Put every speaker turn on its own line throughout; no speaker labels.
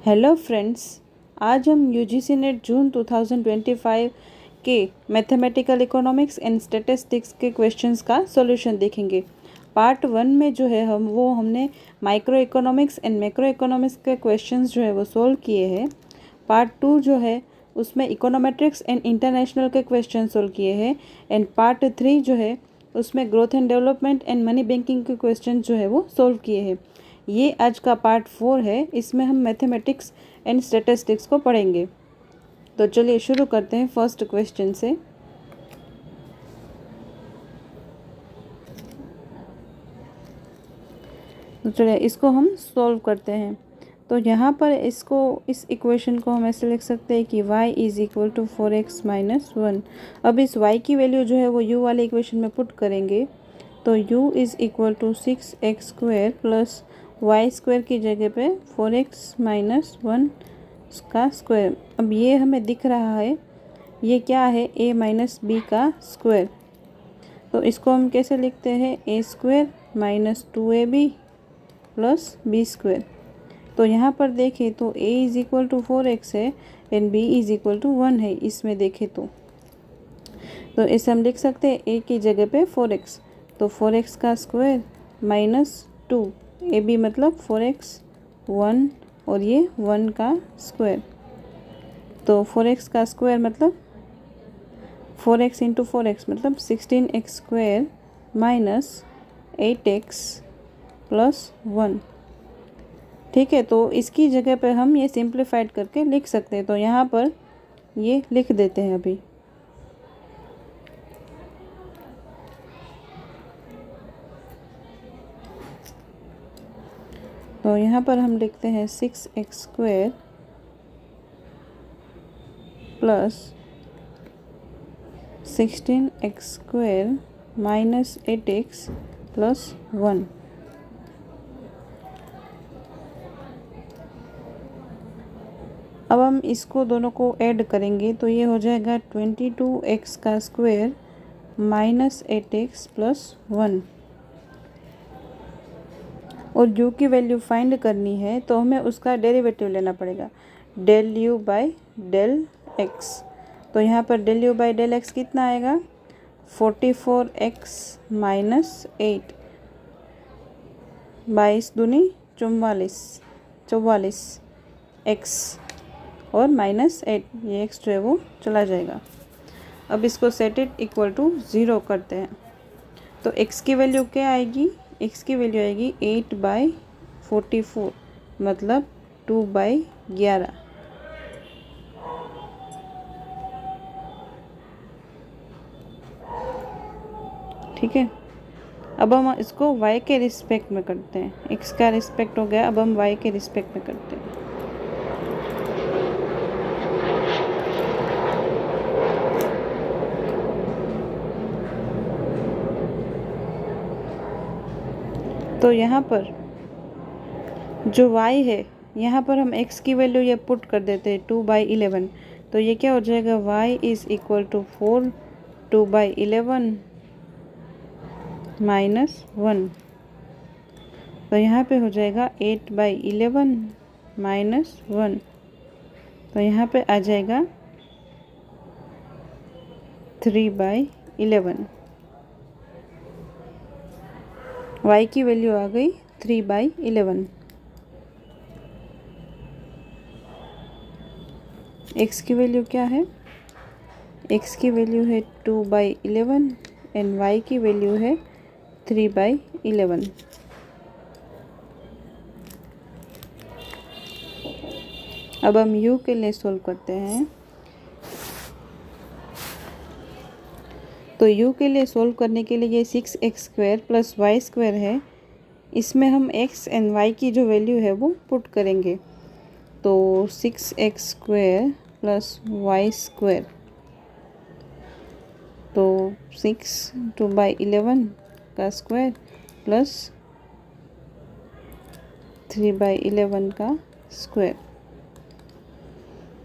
Hello friends, आज हम UGC net जून 2025 के मैथमेटिकल इकोनॉमिक्स एंड स्टैटिस्टिक्स के क्वेश्चंस का सॉल्यूशन देखेंगे। पार्ट 1 में जो है हमने micro economics and macro economics के क्वेश्चंस जो है वो सोल्व किए हैं। पार्ट 2 जो है उसमें इकोनोमेट्रिक्स एंड इंटरनेशनल के क्वेश्चन सोल्व किए हैं। एंड पार्ट 3 जो है उसमें growth and development and money banking के क्वेश्चन जो है वो सोल्व किए हैं। ये आज का पार्ट 4 है, इसमें हम मैथमेटिक्स एंड स्टैटिस्टिक्स को पढ़ेंगे। तो चलिए शुरू करते हैं फर्स्ट क्वेश्चन से। तो चलिए इसको हम सॉल्व करते हैं। तो यहाँ पर इस इक्वेशन को हम ऐसे लिख सकते हैं कि y is equal to 4x minus 1। अब इस y की वैल्यू जो है वो u वाले इक्वेशन में पुट करेंगे। तो u is equal to 6x square plus Y square की जगह पे 4x माइनस 1 का स्क्वायर। अब ये हमें दिख रहा है, ये क्या है, a माइनस बी का स्क्वायर। तो इसको हम कैसे लिखते हैं, a square minus 2ab plus B square. तो यहाँ पर देखें तो a is equal to 4x है and b is equal to 1 है। इसमें देखें तो इसे हम लिख सकते हैं a की जगह पे 4x, तो 4x का स्क्वायर माइनस 2, ए बी मतलब 4x 1 और ये 1 का स्क्वायर। तो 4x का स्क्वायर मतलब 4x इंटू 4x मतलब 16x square minus 8x plus 1। ठीक है, तो इसकी जगह पे हम ये सिंप्लीफाइड करके लिख सकते हैं। तो यहाँ पर ये लिख देते हैं अभी। तो यहाँ पर हम लिखते हैं 6x square plus 16x square minus 8x plus 1। अब हम इसको दोनों को ऐड करेंगे तो ये हो जाएगा 22x का स्क्वायर माइनस 8x प्लस 1। और u की वैल्यू फाइंड करनी है तो हमें उसका डेरिवेटिव लेना पड़ेगा, del u by del x। तो यहाँ पर del u by del x कितना आएगा, 44x माइनस 8, 22 दूनी 44 x और माइनस 8, ये x जो है वो चला जाएगा। अब इसको सेट इट इक्वल टू 0 करते हैं। तो x की वैल्यू क्या आएगी, x की वैल्यू आएगी 8/44 मतलब 2/11। ठीक है, अब हम इसको y के रिस्पेक्ट में करते हैं। x का रिस्पेक्ट हो गया, अब हम y के रिस्पेक्ट में करते हैं। तो यहाँ पर जो y है, यहाँ पर हम x की वैल्यू ये पुट कर देते हैं 2/11। तो ये क्या हो जाएगा, y is equal to 4 2/11 minus 1। तो यहाँ पे हो जाएगा 8/11 माइनस 1। तो यहाँ पे आ जाएगा 3/11। y की वैल्यू आ गई 3/11। x की वैल्यू क्या है, x की वैल्यू है 2/11 एंड y की वैल्यू है 3/11। अब हम u के लिए सोल्व करते हैं। तो u के लिए सोल्व करने के लिए ये 6x square plus Y square है, इसमें हम x एंड y की जो वैल्यू है वो पुट करेंगे। तो 6x square plus Y square, तो 6 2/11 का स्क्वायर प्लस 3/11 का स्क्वायर।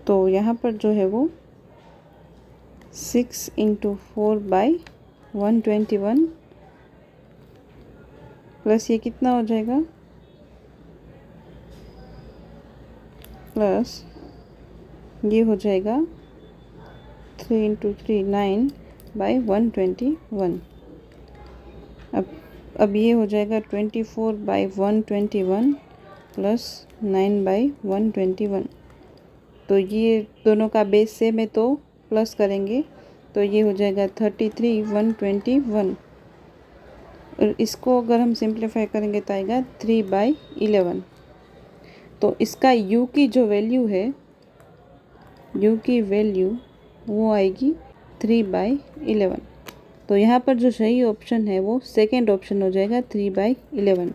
तो यहाँ पर जो है वो 6 इंटू 4/121 प्लस ये कितना हो जाएगा प्लस ये हो जाएगा 3 × 3 9 बाई 121। अब ये हो जाएगा 24 बाई 121 प्लस 9 बाई 121। तो ये दोनों का बेस सेम है तो प्लस करेंगे तो ये हो जाएगा 33 121। और इसको अगर हम सिंप्लीफाई करेंगे तो आएगा 3/11। तो इसका u की जो वैल्यू है, u की वैल्यू वो आएगी 3/11। तो यहाँ पर जो सही ऑप्शन है वो सेकेंड ऑप्शन हो जाएगा 3/11।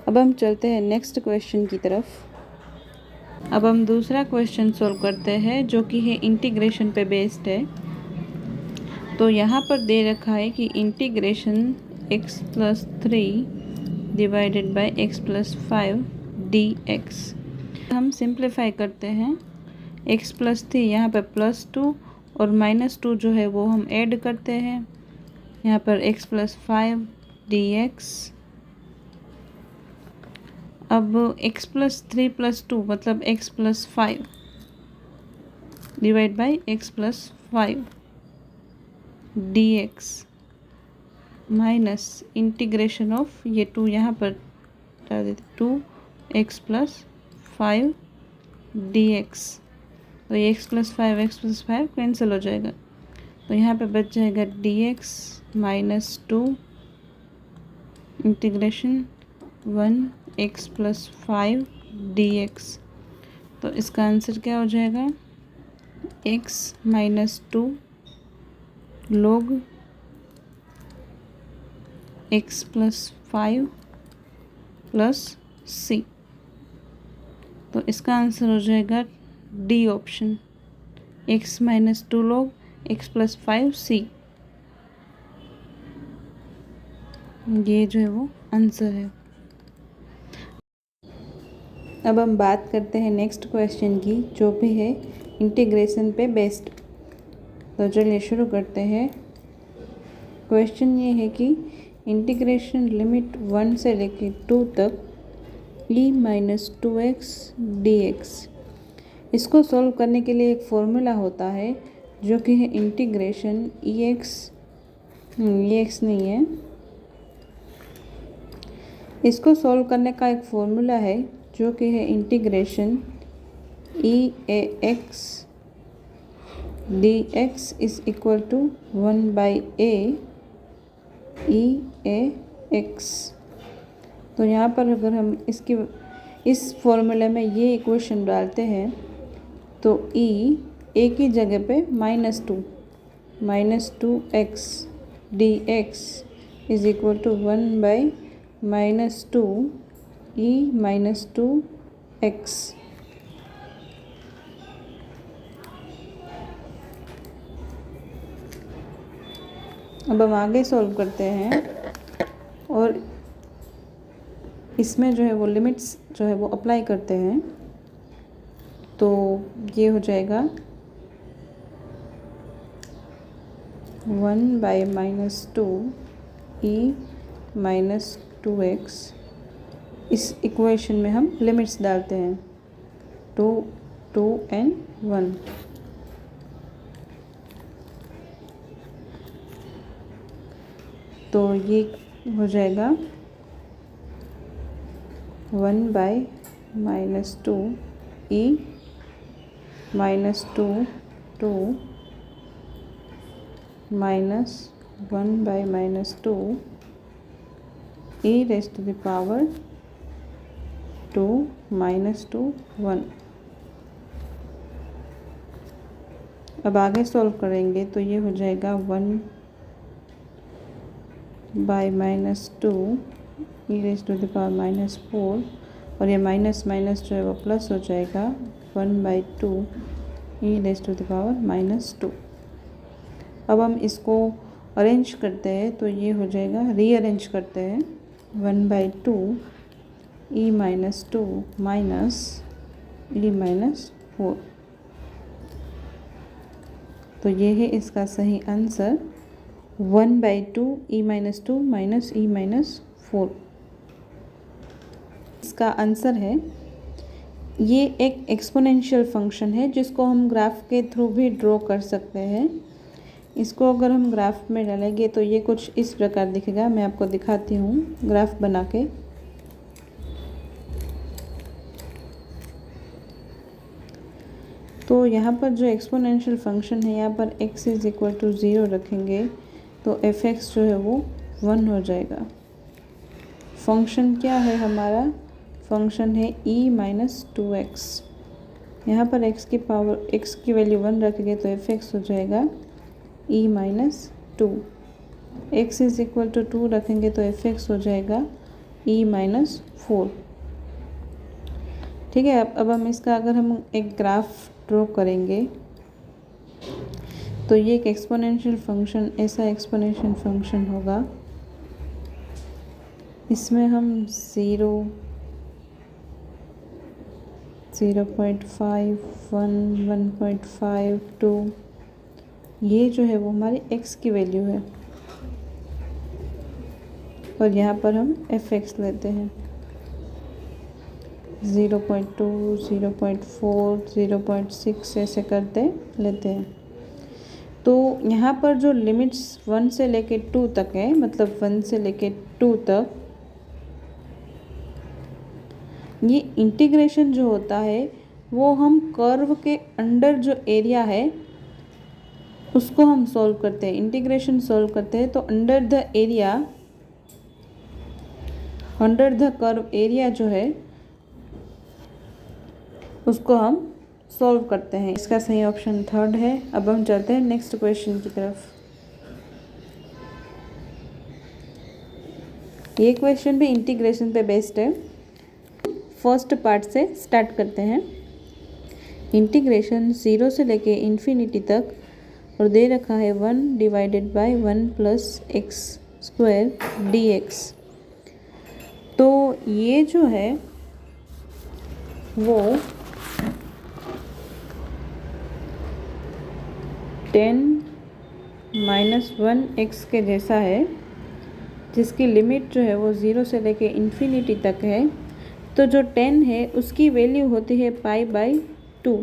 अब हम चलते हैं नेक्स्ट क्वेश्चन की तरफ। अब हम दूसरा क्वेश्चन सॉल्व करते हैं जो कि है इंटीग्रेशन पे बेस्ड है। तो यहाँ पर दे रखा है कि integration x+3 divided by x+5 dx। हम सिंप्लीफाई करते हैं x+3 यहाँ पर +2 और -2 जो है वो हम ऐड करते हैं यहाँ पर x+5 dx। अब x+3 + 2 मतलब x+5 divide by x+5 dx minus integration of ये 2 यहाँ पर डाल देते 2x+5 dx। तो ये x+5 कैंसिल हो जाएगा तो यहाँ पे बच जाएगा dx -2 इंटीग्रेशन 1x+5 dx। तो इसका आंसर क्या हो जाएगा x -2 log x+5 plus c। तो इसका आंसर हो जाएगा D option x -2 log x+5 c। ये जो है वो आंसर है। अब हम बात करते हैं नेक्स्ट क्वेश्चन की जो भी है इंटीग्रेशन पे बेस्ड। तो चलिए शुरू करते हैं। क्वेश्चन ये है कि इंटीग्रेशन लिमिट 1 से लेकर 2 तक e - 2x dx। इसको सॉल्व करने के लिए एक फॉर्मूला होता है जो कि है इंटीग्रेशन ex नहीं है, इसको सॉल्व करने का एक फॉर्मूला है जो कि है integration eax dx is equal to 1/a eax। तो यहाँ पर अगर हम इस फॉर्मूले में ये इक्वेशन डालते हैं तो a की जगह पे -2x dx is equal to 1/-2 e - 2x। अब हम आगे सॉल्व करते हैं और इसमें जो है वो लिमिट्स जो है वो अप्लाई करते हैं। तो ये हो जाएगा 1/-2 e - 2x। इस इक्वेशन में हम लिमिट्स डालते हैं 2, 2 and 1। तो ये हो जाएगा 1/-2 e - 2 minus 1/-2 e raised to the power 2 - 2 1। अब आगे सॉल्व करेंगे तो ये हो जाएगा 1/-2 e raised to the power -4 और ये माइनस माइनस जो है वो प्लस हो जाएगा 1/2 e raised to the power -2। अब हम इसको अरेंज करते हैं तो ये हो जाएगा, रीअरेंज करते हैं 1/2 e - 2 माइनस e - 4। तो ये है इसका सही आंसर 1/2 e - 2 माइनस e - 4। इसका आंसर है ये एक एक्सपोनेंशियल फंक्शन है जिसको हम ग्राफ के थ्रू भी ड्रॉ कर सकते हैं। इसको अगर हम ग्राफ में डालेंगे तो ये कुछ इस प्रकार दिखेगा। मैं आपको दिखाती हूँ ग्राफ बना के। तो यहाँ पर जो एक्सपोनेंशियल फंक्शन है, यहाँ पर x इज़ इक्वल टू 0 रखेंगे तो fx जो है वो 1 हो जाएगा। फंक्शन क्या है हमारा? फंक्शन है e माइनस 2x। यहाँ पर x की वैल्यू 1 रखेंगे तो fx हो जाएगा e minus 2। x is equal to 2 रखेंगे तो fx हो जाएगा e माइनस 4। ठीक है। अब हम इसका अगर हम एक ग्राफ ड्रॉ करेंगे तो ये एक एक्सपोनेंशियल फंक्शन, ऐसा एक्सपोनेंशियल फंक्शन होगा। इसमें हम 0, 0.5, 1, 1.5, 2 ये जो है वो हमारी x की वैल्यू है और यहाँ पर हम fx लेते हैं। 0.2, 0.4, 0.6 ऐसे करते लेते हैं। तो यहाँ पर जो लिमिट्स 1 से लेके 2 तक है, मतलब 1 से लेके 2 तक, ये इंटीग्रेशन जो होता है वो हम कर्व के अंडर जो एरिया है उसको हम सॉल्व करते हैं। इंटीग्रेशन सॉल्व करते हैं तो अंडर द कर्व एरिया जो है उसको हम सॉल्व करते हैं। इसका सही ऑप्शन 3rd है। अब हम चलते हैं नेक्स्ट क्वेश्चन की तरफ। ये क्वेश्चन भी इंटीग्रेशन पे बेस्ड है। फर्स्ट पार्ट से स्टार्ट करते हैं। इंटीग्रेशन 0 से लेके इन्फिनिटी तक और दे रखा है 1 divided bye 1 plus x square dx। तो ये जो है वो 10 माइनस 1x के जैसा है, जिसकी लिमिट जो है वो 0 से लेके इन्फिनिटी तक है। तो जो 10 है उसकी वैल्यू होती है π/2।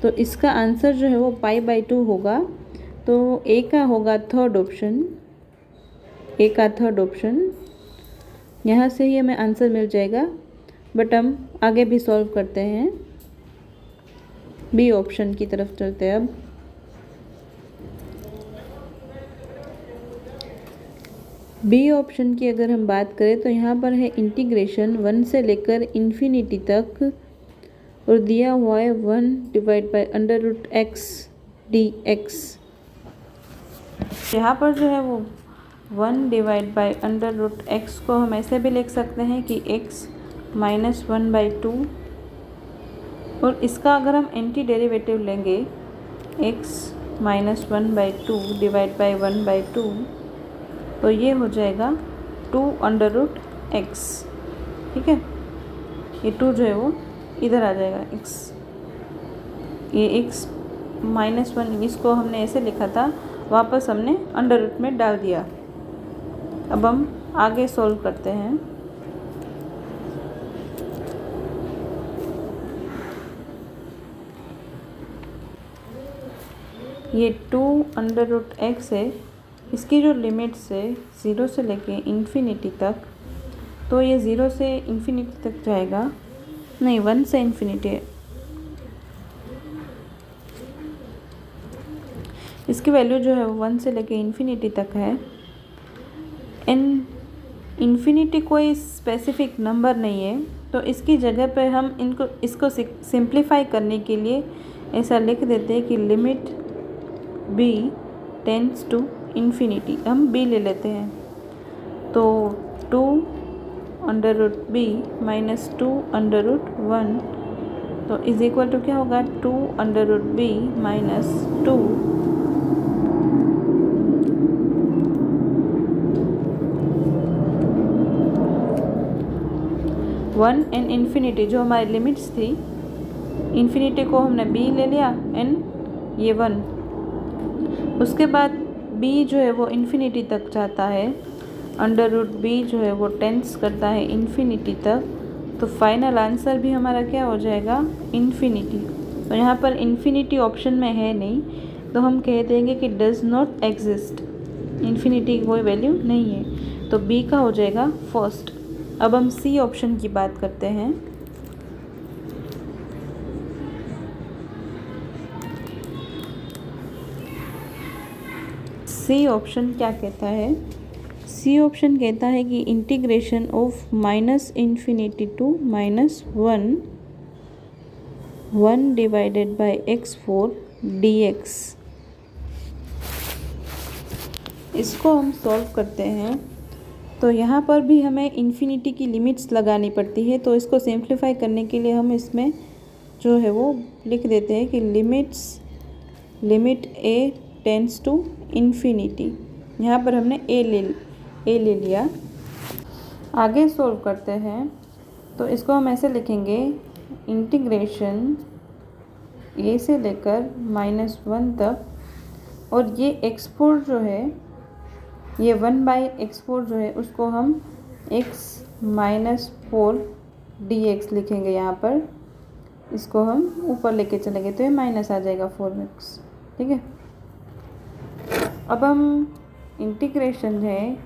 तो इसका आंसर जो है वो π/2 होगा। तो ए का होगा थर्ड ऑप्शन। यहाँ से ही हमें आंसर मिल जाएगा, बट हम आगे भी सॉल्व करते हैं। बी ऑप्शन की तरफ चलते हैं। अब बी ऑप्शन की अगर हम बात करें तो यहाँ पर है इंटीग्रेशन 1 से लेकर इन्फिनिटी तक और दिया हुआ है 1 डिवाइड बाय √x dx। यहाँ पर जो है वो 1 डिवाइड बाय √x को हम ऐसे भी लिख सकते हैं कि x माइनस 1/2, और इसका अगर हम एंटी डेरिवेटिव लेंगे x माइनस 1/2 डिवाइड बाय 1/2 तो ये हो जाएगा 2√x। ठीक है। ये 2 जो है वो इधर आ जाएगा, ये x माइनस 1 इसको हमने ऐसे लिखा था, वापस हमने अंडर रूट में डाल दिया। अब हम आगे सॉल्व करते हैं। ये 2√x है, इसकी जो लिमिट्स है 0 से लेके इन्फिनिटी तक, तो ये 0 से इन्फिनिटी तक जाएगा, नहीं 1 से इन्फिनिटी है। इसकी वैल्यू जो है 1 से लेके इन्फिनिटी तक है। इन्फिनिटी कोई स्पेसिफिक नंबर नहीं है, तो इसकी जगह पे हम इसको सिंप्लीफाई करने के लिए ऐसा लिख देते हैं कि limit b tends to infinity. हम b ले लेते हैं, तो 2√b माइनस 2√1 तो इज इक्वल टू क्या होगा 2√b माइनस 2 1 एंड इन्फिनिटी जो हमारी लिमिट्स थी, इन्फिनिटी को हमने b ले लिया एंड ये 1। उसके बाद b जो है वो इन्फिनिटी तक जाता है, √b जो है वो टेंड्स करता है इन्फिनिटी तक, तो फाइनल आंसर भी हमारा क्या हो जाएगा, इन्फिनिटी। तो यहाँ पर इन्फिनिटी ऑप्शन में है नहीं, तो हम कह देंगे कि डज नॉट एग्जिस्ट, इन्फिनिटी की कोई वैल्यू नहीं है। तो बी का हो जाएगा फर्स्ट। अब हम सी ऑप्शन की बात करते हैं। सी ऑप्शन क्या कहता है, सी ऑप्शन कहता है कि integration of minus infinity to -1 divided by x4 dx। इसको हम सॉल्व करते हैं तो यहाँ पर भी हमें इन्फिनिटी की लिमिट्स लगानी पड़ती है। तो इसको सिंप्लीफाई करने के लिए हम इसमें जो है वो लिख देते हैं कि limit a tends to infinity. यहाँ पर हमने a ले लिया। आगे सॉल्व करते हैं तो इसको हम ऐसे लिखेंगे, इंटीग्रेशन a से लेकर -1 तक, और ये x4 जो है, ये 1/x4 जो है उसको हम x-4 dx लिखेंगे। यहाँ पर इसको हम ऊपर लेके चलेंगे तो ये माइनस आ जाएगा 4x। ठीक है, अब हम इंटीग्रेशन है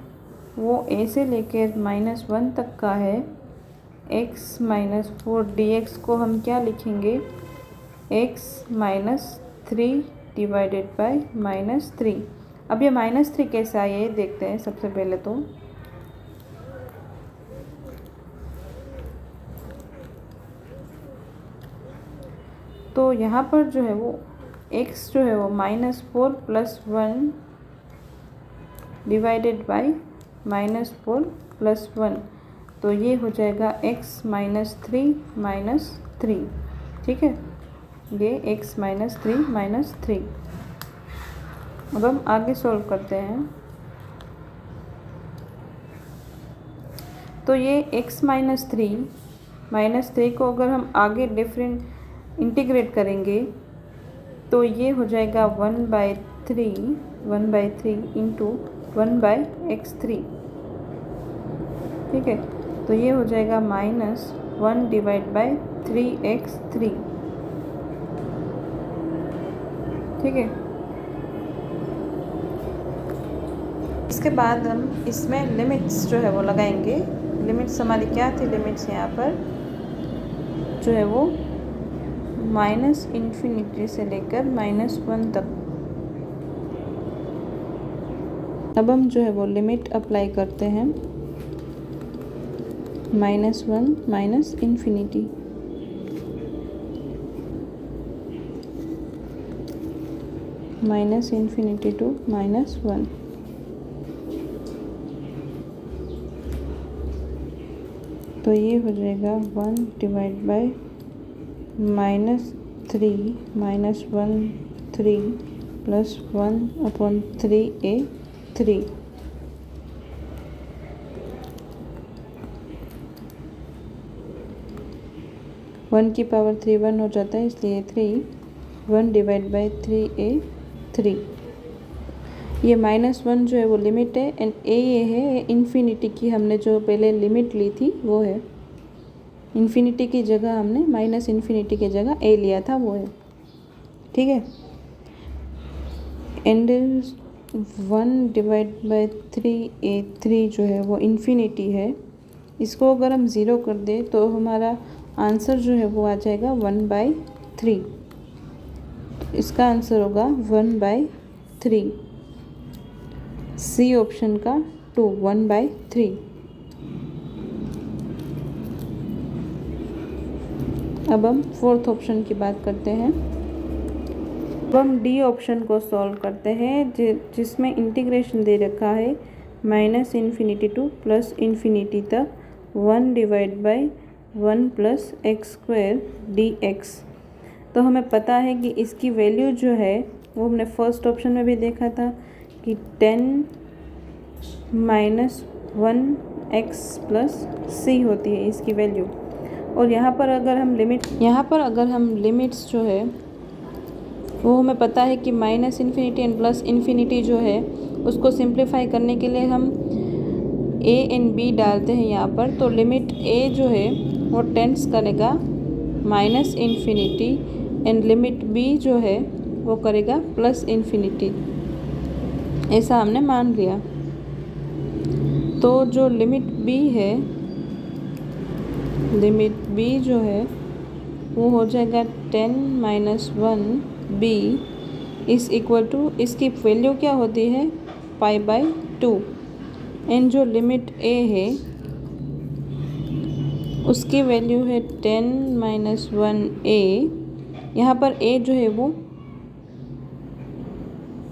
वो a से लेकर -1 तक का है। x-4 dx को हम क्या लिखेंगे, x-3 डिवाइडेड बाय -3। अब ये -3 कैसे आया ये देखते हैं सबसे पहले। तो यहाँ पर जो है वो x जो है वो -4 + 1 डिवाइडेड बाय -4 + 1, तो ये हो जाएगा x-3 -3। ठीक है, ये x-3 -3। अब हम आगे सॉल्व करते हैं तो ये x-3 को अगर हम आगे डिफरेंट इंटीग्रेट करेंगे तो ये हो जाएगा 1/3 इंटू 1/x3। ठीक है, तो ये हो जाएगा -1 डिवाइड बाय 3x3। ठीक है, इसके बाद हम इसमें लिमिट्स जो है वो लगाएंगे। लिमिट्स हमारी क्या थी, लिमिट्स यहाँ पर जो है वो -इन्फिनिटी से लेकर -1 तक। अब हम जो है वो लिमिट अप्लाई करते हैं, -1 इन्फिनिटी, -इन्फिनिटी टू -1। तो ये हो जाएगा 1 divide by -3 -1 plus 1/3a3। One की पावर 3 1 हो जाता है, इसलिए 1 डिवाइड बाय 3a3। ये -1 जो है वो लिमिट है, एंड a ये है इन्फिनिटी की, हमने जो पहले लिमिट ली थी वो है। इन्फिनिटी की जगह हमने -इन्फिनिटी की जगह a लिया था, वो है। ठीक है, एंड 1 डिवाइड बाय 3a3 जो है वो इन्फिनिटी है। इसको अगर हम 0 कर दें तो हमारा आंसर जो है वो आ जाएगा 1/3। इसका आंसर होगा 1/3। सी ऑप्शन का 1/3। अब हम फोर्थ ऑप्शन की बात करते हैं। अब हम डी ऑप्शन को सॉल्व करते हैं, जिसमें इंटीग्रेशन दे रखा है -इन्फिनिटी टू +इन्फिनिटी तक 1 डिवाइड बाय 1 + x² dx। तो हमें पता है कि इसकी वैल्यू जो है वो हमने फर्स्ट ऑप्शन में भी देखा था कि 10 - 1x + c होती है इसकी वैल्यू। और यहाँ पर अगर हम लिमिट्स जो है वो हमें पता है कि -इन्फिनिटी एंड +इन्फिनिटी जो है उसको सिंप्लीफाई करने के लिए हम a एंड b डालते हैं यहाँ पर। तो लिमिट a जो है वो टेंड्स करेगा minus infinity and limit B जो है वो करेगा प्लस इन्फिनिटी, ऐसा हमने मान लिया। तो जो लिमिट बी है, लिमिट बी जो है वो हो जाएगा 10 minus 1 B is equal to, इसकी वैल्यू क्या होती है π/2 एंड जो लिमिट ए है उसकी वैल्यू है 10 माइनस 1 ए। यहाँ पर ए जो है वो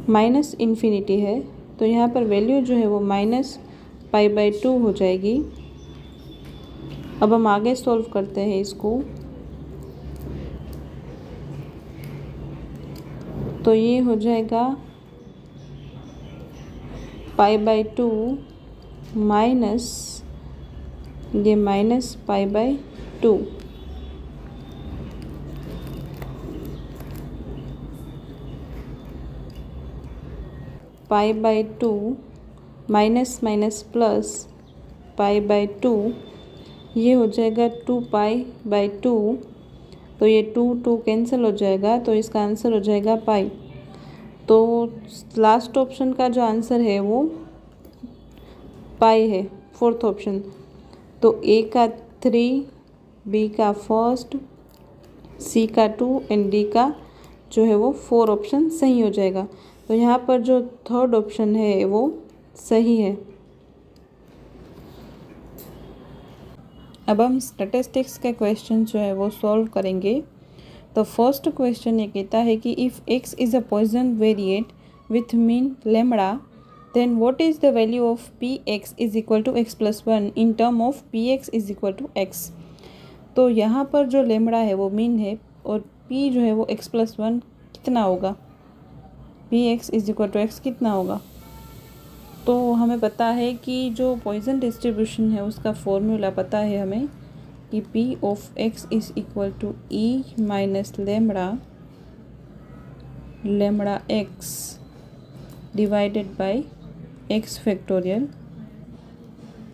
माइनस इन्फिनिटी है, तो यहाँ पर वैल्यू जो है वो -π/2 हो जाएगी। अब हम आगे सॉल्व करते हैं इसको। तो ये हो जाएगा π/2 माइनस ये -π/2, π/2 माइनस माइनस प्लस π/2, ये हो जाएगा 2π/2। तो ये 2 कैंसिल हो जाएगा, तो इसका आंसर हो जाएगा पाई। तो लास्ट ऑप्शन का जो आंसर है वो पाई है, फोर्थ ऑप्शन। तो ए का 3, बी का फर्स्ट, सी का 2 एंड डी का जो है वो 4 ऑप्शन सही हो जाएगा। तो यहाँ पर जो थर्ड ऑप्शन है वो सही है। अब हम स्टैटिस्टिक्स के क्वेश्चन जो है वो सॉल्व करेंगे। तो फर्स्ट क्वेश्चन ये कहता है कि if x is a Poisson variate with mean lambda, then what is the value of px is equal to x+1 in term of px is equal to x। तो यहाँ पर जो लेमड़ा है वो मीन है और p जो है वो x+1 कितना होगा, px is equal to x कितना होगा। तो हमें पता है कि जो पॉइसन डिस्ट्रीब्यूशन है उसका फॉर्मूला पता है हमें कि p of x is equal to e minus lambda x divided by x factorial.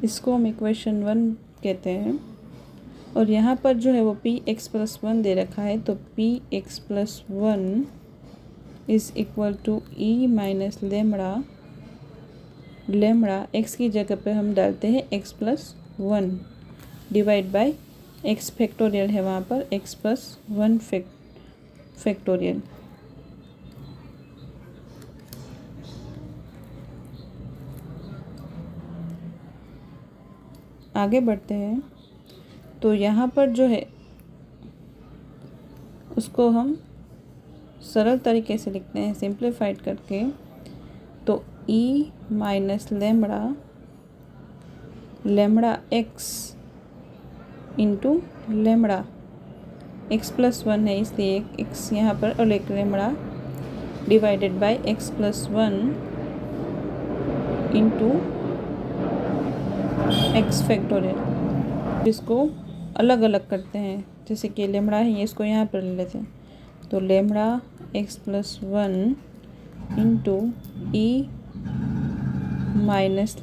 इसको हम इक्वेशन 1 कहते हैं। और यहाँ पर जो है वो px+1 दे रखा है, तो px+1 is equal to e minus lambda x की जगह पे हम डालते हैं x+1 divide by x factorial है वहाँ पर x+1 फैक्टोरियल। आगे बढ़ते हैं। तो यहाँ पर जो है उसको हम सरल तरीके से लिखते हैं, सिंप्लीफाइड करके। तो e minus lambda x into lambda x+1 है इसलिए x यहाँ पर और एक lambda divided by x+1 into x factorial. इसको अलग अलग करते हैं, जैसे कि लेमड़ा है ये, इसको यहाँ पर ले लेते हैं। तो lambda x+1 into e minus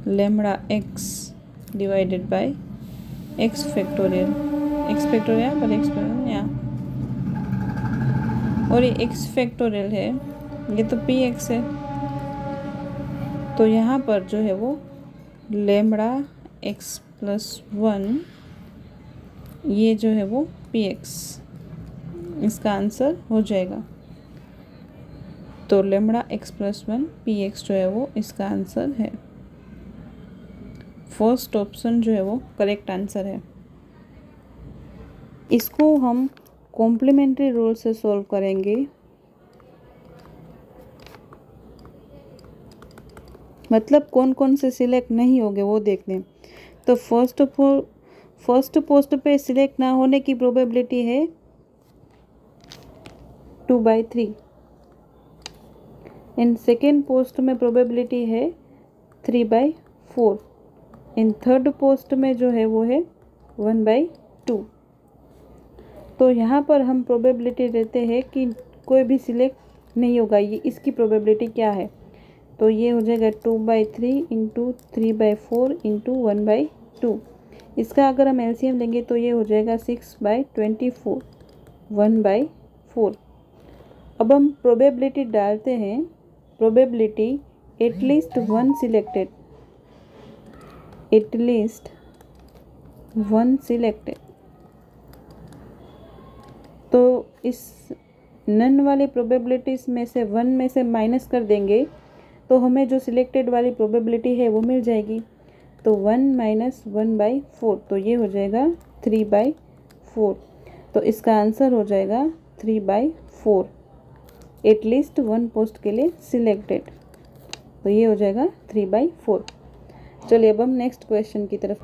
lambda x divided by x factorial. x factorial यहाँ पर यहाँ, और ये x फैक्टोरियल है, ये तो px है। तो यहाँ पर जो है वो लेमड़ा x+1 ये जो है वो px, इसका आंसर हो जाएगा। तो लेमड़ा x+1 px जो है वो इसका आंसर है। फर्स्ट ऑप्शन जो है वो करेक्ट आंसर है। इसको हम कॉम्प्लीमेंट्री रूल से सॉल्व करेंगे। मतलब कौन कौन से सिलेक्ट नहीं होंगे वो देखते हैं। तो फर्स्ट पोस्ट पे सिलेक्ट ना होने की प्रोबेबिलिटी है 2/3 एंड सेकेंड पोस्ट में प्रोबेबिलिटी है 3/4 एंड थर्ड पोस्ट में जो है वो है 1/2। तो यहाँ पर हम प्रोबेबिलिटी देते हैं कि कोई भी सिलेक्ट नहीं होगा, ये इसकी प्रोबेबिलिटी क्या है। तो ये हो जाएगा 2/3 इंटू 3/4 इंटू 1/2। इसका अगर हम एलसीएम लेंगे तो ये हो जाएगा 6/24, 1/4। अब हम प्रोबेबिलिटी डालते हैं, probability at least one selected, at least one selected. तो इस नन वाली प्रोबेबिलिटीज में से वन में से माइनस कर देंगे तो हमें जो सिलेक्टेड वाली प्रोबेबिलिटी है वो मिल जाएगी। तो 1 - 1/4, तो ये हो जाएगा 3/4। तो इसका आंसर हो जाएगा 3/4, एटलीस्ट वन पोस्ट के लिए सिलेक्टेड। तो ये हो जाएगा 3/4। चलिए अब हम नेक्स्ट क्वेश्चन की तरफ।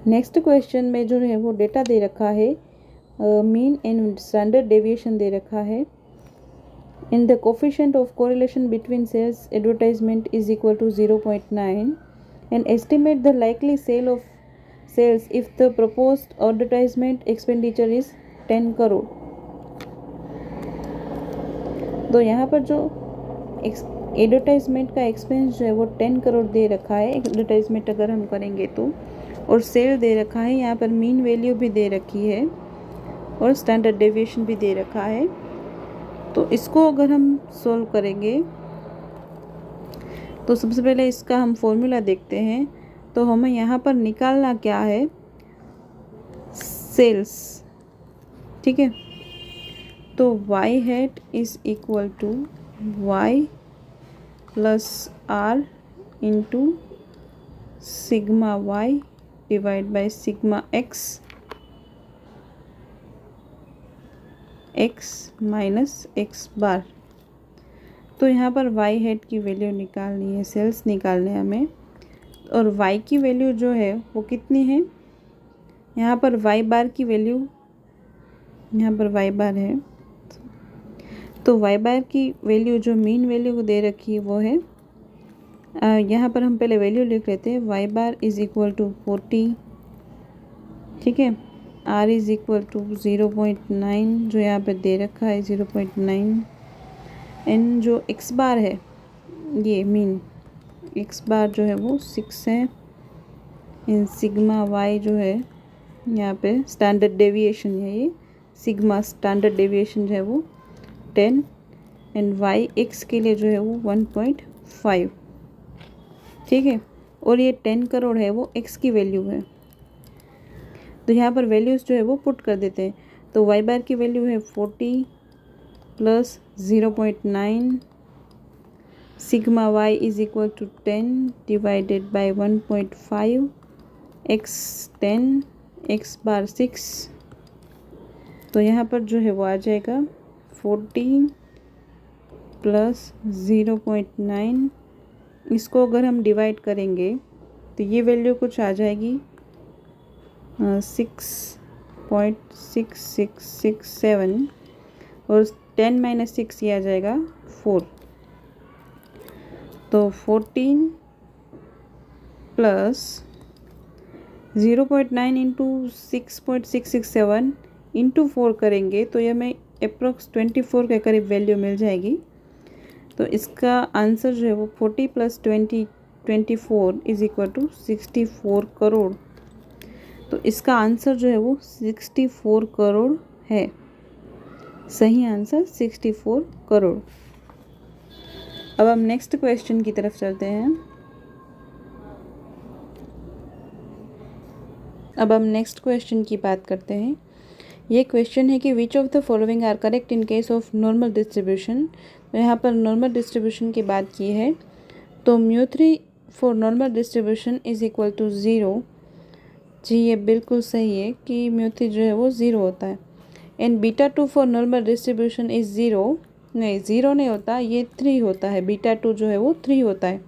नेक्स्ट क्वेश्चन में जो है वो डेटा दे रखा है, मीन एंड स्टैंडर्ड डेविएशन दे रखा है। In the coefficient of correlation between sales advertisement is equal to 0.9 and estimate the likely sale of sales if the proposed advertisement expenditure is 10 crore. तो यहाँ पर जो एडवर्टाइजमेंट का एक्सपेंस जो है वो 10 करोड़ दे रखा है एडवर्टाइजमेंट अगर हम करेंगे तो, और सेल दे रखा है, यहाँ पर मीन वैल्यू भी दे रखी है और स्टैंडर्ड डेविएशन भी दे रखा है। तो इसको अगर हम सॉल्व करेंगे तो सबसे पहले इसका हम फॉर्मूला देखते हैं। तो हमें यहाँ पर निकालना क्या है, सेल्स, ठीक है। तो Y hat is equal to Y plus R into sigma Y divide by sigma X, X minus X bar. तो यहाँ पर वाई हेड की वैल्यू निकालनी है, सेल्स निकालने हमें, और वाई की वैल्यू जो है वो कितनी है, यहाँ पर वाई बार की वैल्यू, यहाँ पर वाई बार है, तो वाई बार की वैल्यू जो मीन वैल्यू को दे रखी है वो है, यहाँ पर हम पहले वैल्यू लिख लेते हैं। Y bar is equal to 40, ठीक है। आर इज इक्वल टू 0.9 जो यहाँ पर दे रखा है 0.9, एन जो एक्स बार है, ये मीन एक्स बार जो है वो 6 है, इन सिग्मा वाई जो है यहाँ पे स्टैंडर्ड डेविएशन है, ये सिग्मा स्टैंडर्ड डेविएशन जो है वो 10, एंड वाई एक्स के लिए जो है वो 1.5, ठीक है। और ये 10 करोड़ है वो एक्स की वैल्यू है। तो यहाँ पर वैल्यूज़ जो है वो पुट कर देते हैं। तो वाई बार की वैल्यू है 40 plus 0.9 sigma Y is equal to 10 divided by 1.5, X 10, X bar 6। तो यहाँ पर जो है वो आ जाएगा 14 प्लस 0.9। इसको अगर हम डिवाइड करेंगे तो ये वैल्यू कुछ आ जाएगी 6.6667, और 10 - 6 ये आ जाएगा 4। तो 14 प्लस 0.9 इंटू 6.667 इंटू 4 करेंगे तो ये हमें अप्रोक्स 24 के करीब वैल्यू मिल जाएगी। तो इसका आंसर जो है वो 40 plus 24 is equal to 64 crore. तो इसका आंसर जो है वो 64 करोड़ है। सही आंसर 64 करोड़। अब हम नेक्स्ट क्वेश्चन की तरफ चलते हैं। अब हम नेक्स्ट क्वेश्चन की बात करते हैं। ये क्वेश्चन है कि which of the following are correct in case of normal distribution. तो यहाँ पर नॉर्मल डिस्ट्रीब्यूशन की बात की है। तो μ3 for normal distribution is equal to 0। जी ये बिल्कुल सही है कि μ3 जो है वो 0 होता है। And β2 for normal distribution is 0। नहीं, 0 नहीं होता, ये 3 होता है। β2 जो है वो 3 होता है।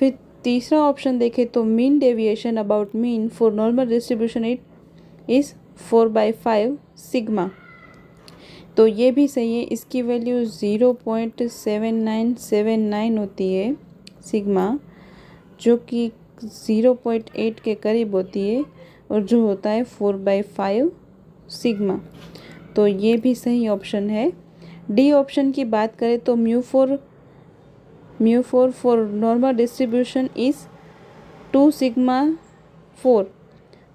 फिर तीसरा ऑप्शन देखें तो mean deviation about mean for normal distribution it is 4/5 sigma. तो ये भी सही है। इसकी वैल्यू 0.7979 होती है सिग्मा, जो कि 0.8 के करीब होती है, और जो होता है 4/5 सिग्मा। तो ये भी सही ऑप्शन है। डी ऑप्शन की बात करें तो μ4 for normal distribution is 2 sigma 4।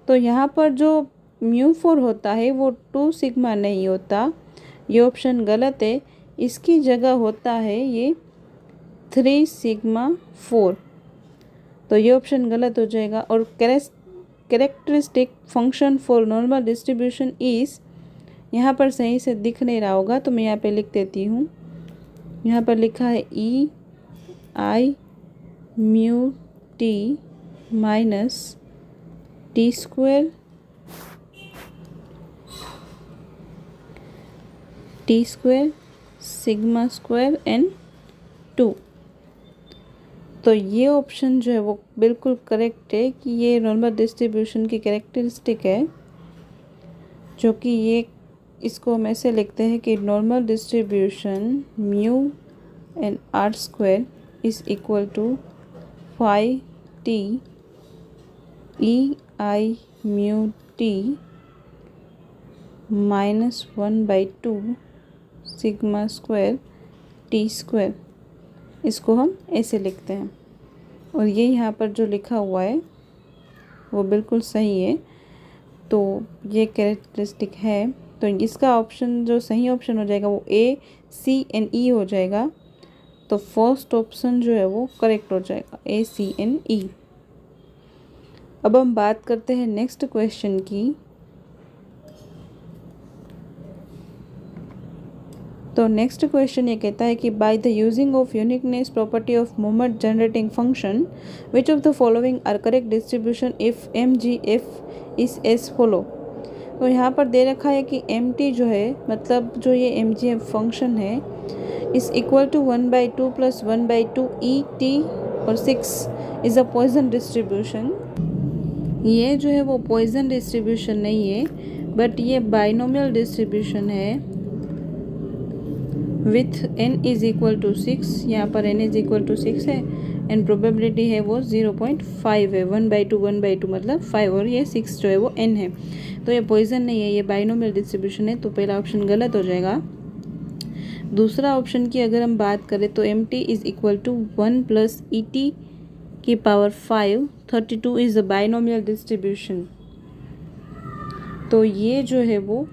तो यहाँ पर जो μ4 होता है वो 2 सिग्मा नहीं होता, ये ऑप्शन गलत है। इसकी जगह होता है ये 3 सिग्मा 4, तो ये ऑप्शन गलत हो जाएगा। और characteristic function for normal distribution is, यहाँ पर सही से दिख नहीं रहा होगा तो मैं यहाँ पे लिख देती हूँ। यहाँ पर लिखा है E I mu T minus T square sigma square N 2। तो ये ऑप्शन जो है वो बिल्कुल करेक्ट है कि ये नॉर्मल डिस्ट्रीब्यूशन की कैरेक्टरिस्टिक है, जो कि ये इसको हम ऐसे लिखते हैं कि normal distribution mu N R square is equal to 5t E I mu T minus 1/2 sigma square T square, इसको हम ऐसे लिखते हैं। और ये यहाँ पर जो लिखा हुआ है वो बिल्कुल सही है, तो ये कैरेक्टरिस्टिक है। तो इसका ऑप्शन जो सही ऑप्शन हो जाएगा वो ए सी एन ई हो जाएगा। तो फर्स्ट ऑप्शन जो है वो करेक्ट हो जाएगा, ए सी एन ई। अब हम बात करते हैं नेक्स्ट क्वेश्चन की। तो नेक्स्ट क्वेश्चन ये कहता है कि by the using of uniqueness property of moment generating function which of the following are correct distribution if M G F is as follow. तो यहाँ पर दे रखा है कि एम टी जो है, मतलब जो ये एम जी एफ फंक्शन है, is equal to 1/2 + 1/2 E T और 6 इज़ अ पॉइजन डिस्ट्रीब्यूशन। ये जो है वो पॉइजन डिस्ट्रीब्यूशन नहीं है, बट ये बाइनोमियल डिस्ट्रीब्यूशन है with n is equal to 6। यहाँ पर n इज़ इक्वल टू 6 है एंड प्रोबेबिलिटी है वो 0.5 है। 1/2 मतलब 5, और ये 6 जो है वो n है। तो ये पॉइजन नहीं है, ये बाइनोमियल डिस्ट्रीब्यूशन है, तो पहला ऑप्शन गलत हो जाएगा। दूसरा ऑप्शन की अगर हम बात करें तो M T is equal to 1 + E T की power 5 32 is the binomial distribution. तो ये जो है वो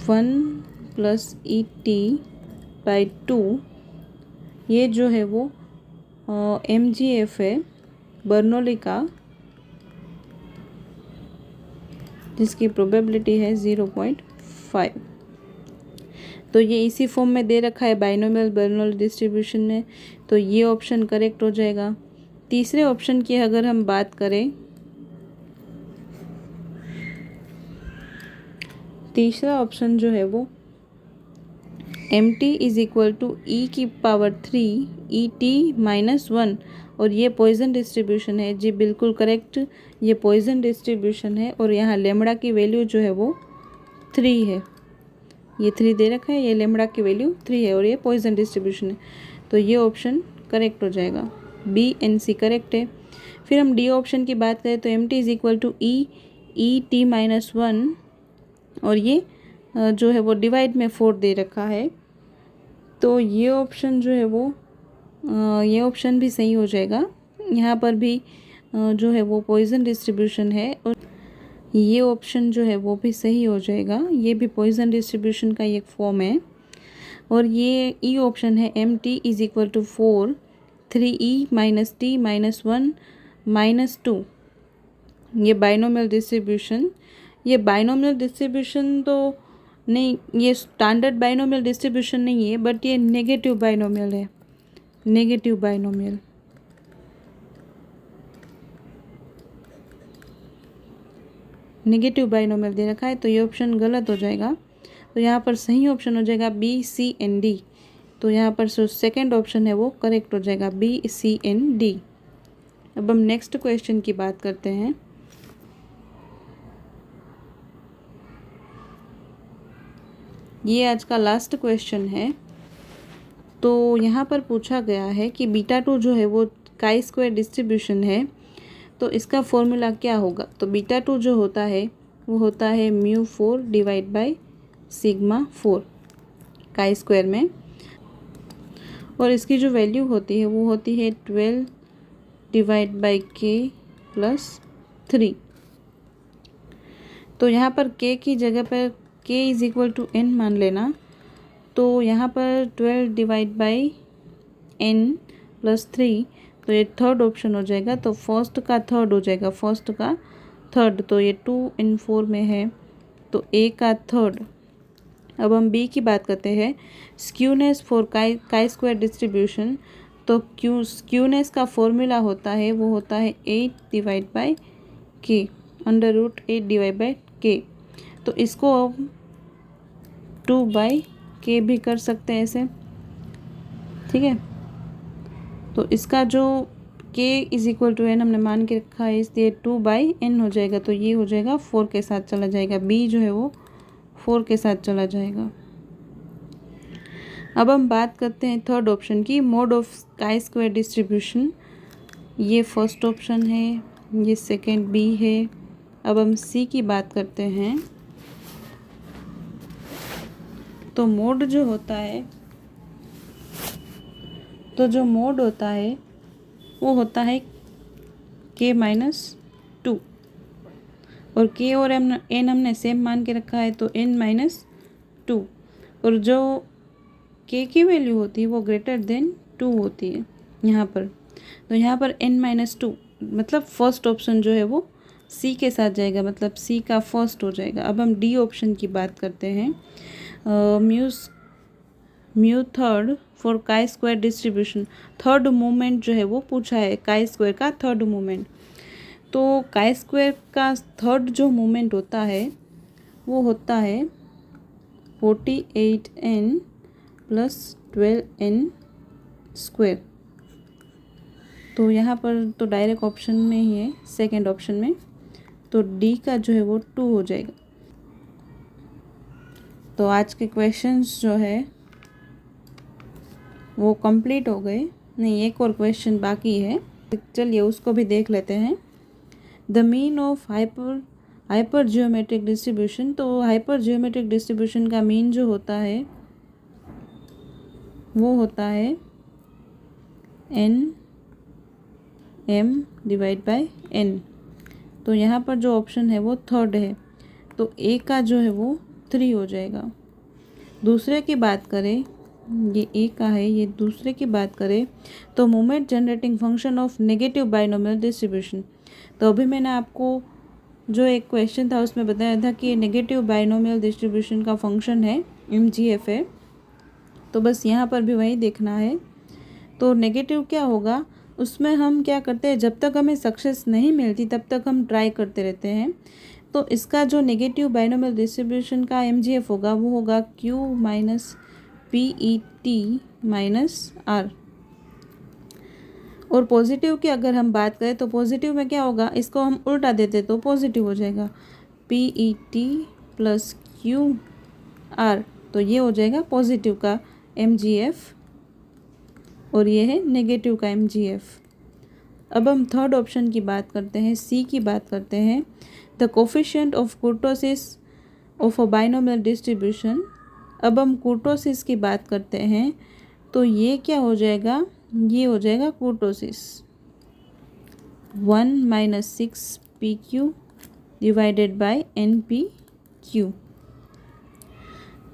1 + ई टी बाई 2, ये जो है वो एम जी एफ है बर्नौली का, जिसकी प्रोबेबिलिटी है 0.5। तो ये इसी फॉर्म में दे रखा है बाइनोमियल बर्नौली डिस्ट्रीब्यूशन में, तो ये ऑप्शन करेक्ट हो जाएगा। तीसरे ऑप्शन की अगर हम बात करें, तीसरा ऑप्शन जो है वो M T is equal to E की पावर 3 ई टी माइनस 1, और ये पॉइजन डिस्ट्रीब्यूशन है। जी बिल्कुल करेक्ट, ये पॉइजन डिस्ट्रीब्यूशन है। और यहाँ लेमड़ा की वैल्यू जो है वो 3 है, ये 3 दे रखा है, ये लेमड़ा की वैल्यू 3 है और ये पॉइजन डिस्ट्रीब्यूशन है। तो ये ऑप्शन करेक्ट हो जाएगा, बी एन सी करेक्ट है। फिर हम डी ऑप्शन की बात करें तो M T is equal to E T minus 1, और ये जो है वो डिवाइड में 4 दे रखा है। तो ये ऑप्शन जो है वो ये ऑप्शन भी सही हो जाएगा। यहाँ पर भी जो है वो पॉइजन डिस्ट्रीब्यूशन है, और ये ऑप्शन जो है वो भी सही हो जाएगा, ये भी पॉइजन डिस्ट्रीब्यूशन का एक फॉर्म है। और ये ई ऑप्शन है M T is equal to 4 3e minus T minus 1 minus 2, ये बाइनोमियल डिस्ट्रीब्यूशन। ये बाइनोमियल डिस्ट्रीब्यूशन तो नहीं, ये स्टैंडर्ड बाइनोमियल डिस्ट्रीब्यूशन नहीं है, बट ये नेगेटिव बाइनोमियल है, नेगेटिव बाइनोमियल। नेगेटिव बाइनोमियल दे रखा है, तो ये ऑप्शन गलत हो जाएगा। तो यहाँ पर सही ऑप्शन हो जाएगा बी सी एन डी। तो यहाँ पर जो सेकेंड ऑप्शन है वो करेक्ट हो जाएगा, बी सी एन डी। अब हम नेक्स्ट क्वेश्चन की बात करते हैं। ये आज का लास्ट क्वेश्चन है। तो यहाँ पर पूछा गया है कि बीटा 2 जो है वो काई स्क्वायर डिस्ट्रीब्यूशन है, तो इसका फॉर्मूला क्या होगा। तो बीटा 2 जो होता है वो होता है μ4 divide by sigma 4 chi square में, और इसकी जो वैल्यू होती है वो होती है 12 डिवाइड बाय k प्लस 3। तो यहाँ पर k की जगह पर k is equal to n मान लेना। तो यहाँ पर 12 डिवाइड बाई n प्लस 3, तो ये थर्ड ऑप्शन हो जाएगा। तो फर्स्ट का थर्ड हो जाएगा, फर्स्ट का थर्ड, तो ये 2 इन 4 में है, तो a का थर्ड। अब हम b की बात करते हैं, skewness for chi square distribution. तो स्क्यूनेस का फॉर्मूला होता है, वो होता है 8 divide by k, under root 8 divide by k। तो इसको हम 2 बाई k भी कर सकते हैं ऐसे, ठीक है। तो इसका जो k is equal to n हमने मान के रखा है, इसलिए 2 बाई n हो जाएगा। तो ये हो जाएगा 4 के साथ चला जाएगा, b जो है वो 4 के साथ चला जाएगा। अब हम बात करते हैं थर्ड ऑप्शन की, मोड ऑफ काई स्क्वायर डिस्ट्रीब्यूशन। ये फर्स्ट ऑप्शन है, ये सेकंड b है। अब हम c की बात करते हैं। तो मोड जो होता है, तो जो मोड होता है वो होता है k माइनस 2, और k और n हमने सेम मान के रखा है, तो n माइनस 2, और जो k की वैल्यू होती है वो ग्रेटर देन 2 होती है यहाँ पर। तो यहाँ पर n माइनस 2 मतलब फर्स्ट ऑप्शन जो है वो c के साथ जाएगा, मतलब c का फर्स्ट हो जाएगा। अब हम d ऑप्शन की बात करते हैं, mu third for chi square distribution. Third moment जो है वो पूछा है, काई स्क्वायर का थर्ड मोमेंट। तो काई स्क्वायर का थर्ड जो मोमेंट होता है वो होता है 48n प्लस 12n स्क्वायर। तो यहाँ पर तो डायरेक्ट ऑप्शन में ही है, सेकेंड ऑप्शन में, तो डी का जो है वो 2 हो जाएगा। तो आज के क्वेश्चंस जो है वो कंप्लीट हो गए। नहीं, एक और क्वेश्चन बाकी है, चलिए उसको भी देख लेते हैं। The mean of hyper geometric distribution. तो हाइपर जियोमेट्रिक डिस्ट्रीब्यूशन का मीन जो होता है वो होता है m डिवाइड बाय n। तो यहाँ पर जो ऑप्शन है वो थर्ड है, तो a का जो है वो 3 हो जाएगा। दूसरे की बात करें, ये a का है, ये दूसरे की बात करें तो moment generating function of negative binomial distribution. तो अभी मैंने आपको जो एक क्वेश्चन था उसमें बताया था कि ये नेगेटिव बाइनोमियल डिस्ट्रीब्यूशन का फंक्शन है, MGF है। तो बस यहाँ पर भी वही देखना है। तो नेगेटिव क्या होगा, उसमें हम क्या करते हैं, जब तक हमें सक्सेस नहीं मिलती तब तक हम ट्राई करते रहते हैं। तो इसका जो नेगेटिव बाइनोमियल डिस्ट्रीब्यूशन का MGF होगा वो होगा Q minus PET minus R। और पॉजिटिव की अगर हम बात करें तो पॉजिटिव में क्या होगा, इसको हम उल्टा देते तो पॉजिटिव हो जाएगा, PET प्लस QR। तो ये हो जाएगा पॉजिटिव का MGF और ये है नेगेटिव का MGF। अब हम थर्ड ऑप्शन की बात करते हैं, C की बात करते हैं। The coefficient of कुर्टोसिस of a binomial distribution. अब हम कुर्टोसिस की बात करते हैं, तो ये क्या हो जाएगा, ये हो जाएगा कुर्टोसिस 1 minus 6PQ divided by NPQ।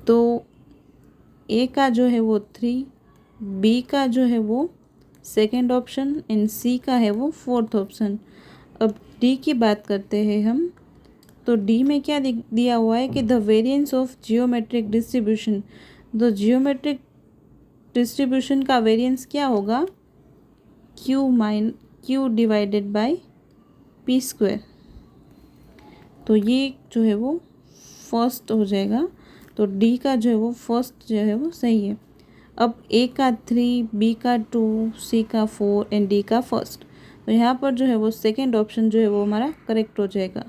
तो A का जो है वो 3, B का जो है वो सेकेंड ऑप्शन, एंड C का है वो फोर्थ ऑप्शन। अब D की बात करते हैं हम, तो D में क्या दिया हुआ है कि the variance of geometric distribution. तो जियोमेट्रिक डिस्ट्रीब्यूशन का वेरिएंस क्या होगा, Q divided by P square. तो ये जो है वो फर्स्ट हो जाएगा, तो D का जो है वो फर्स्ट जो है वो सही है। अब A का 3, B का 2, C का 4 एंड D का फर्स्ट। तो यहाँ पर जो है वो सेकेंड ऑप्शन जो है वो हमारा करेक्ट हो जाएगा।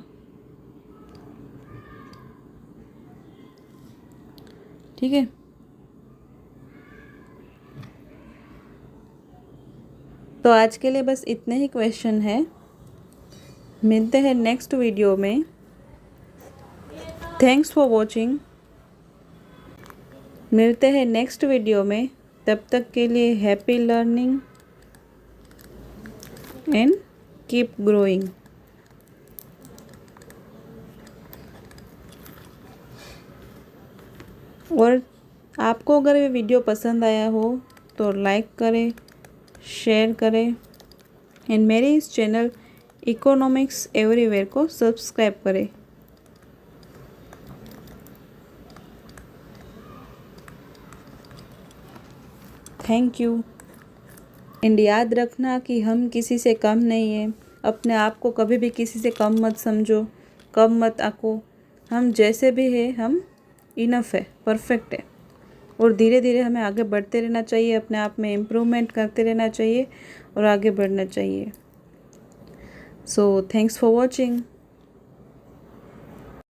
ठीक है, तो आज के लिए बस इतने ही क्वेश्चन है। मिलते हैं नेक्स्ट वीडियो में। Thanks for watching. मिलते हैं नेक्स्ट वीडियो में, तब तक के लिए happy learning and keep growing. और आपको अगर ये वीडियो पसंद आया हो तो लाइक करें, शेयर करें एंड मेरे इस चैनल इकोनॉमिक्स एवरीवेयर को सब्सक्राइब करें। Thank you. एंड याद रखना कि हम किसी से कम नहीं हैं। अपने आप को कभी भी किसी से कम मत समझो, कम मत आंको। हम जैसे भी हैं हम इनफ है, परफेक्ट है। और धीरे धीरे हमें आगे बढ़ते रहना चाहिए, अपने आप में इम्प्रूवमेंट करते रहना चाहिए और आगे बढ़ना चाहिए। So thanks for watching.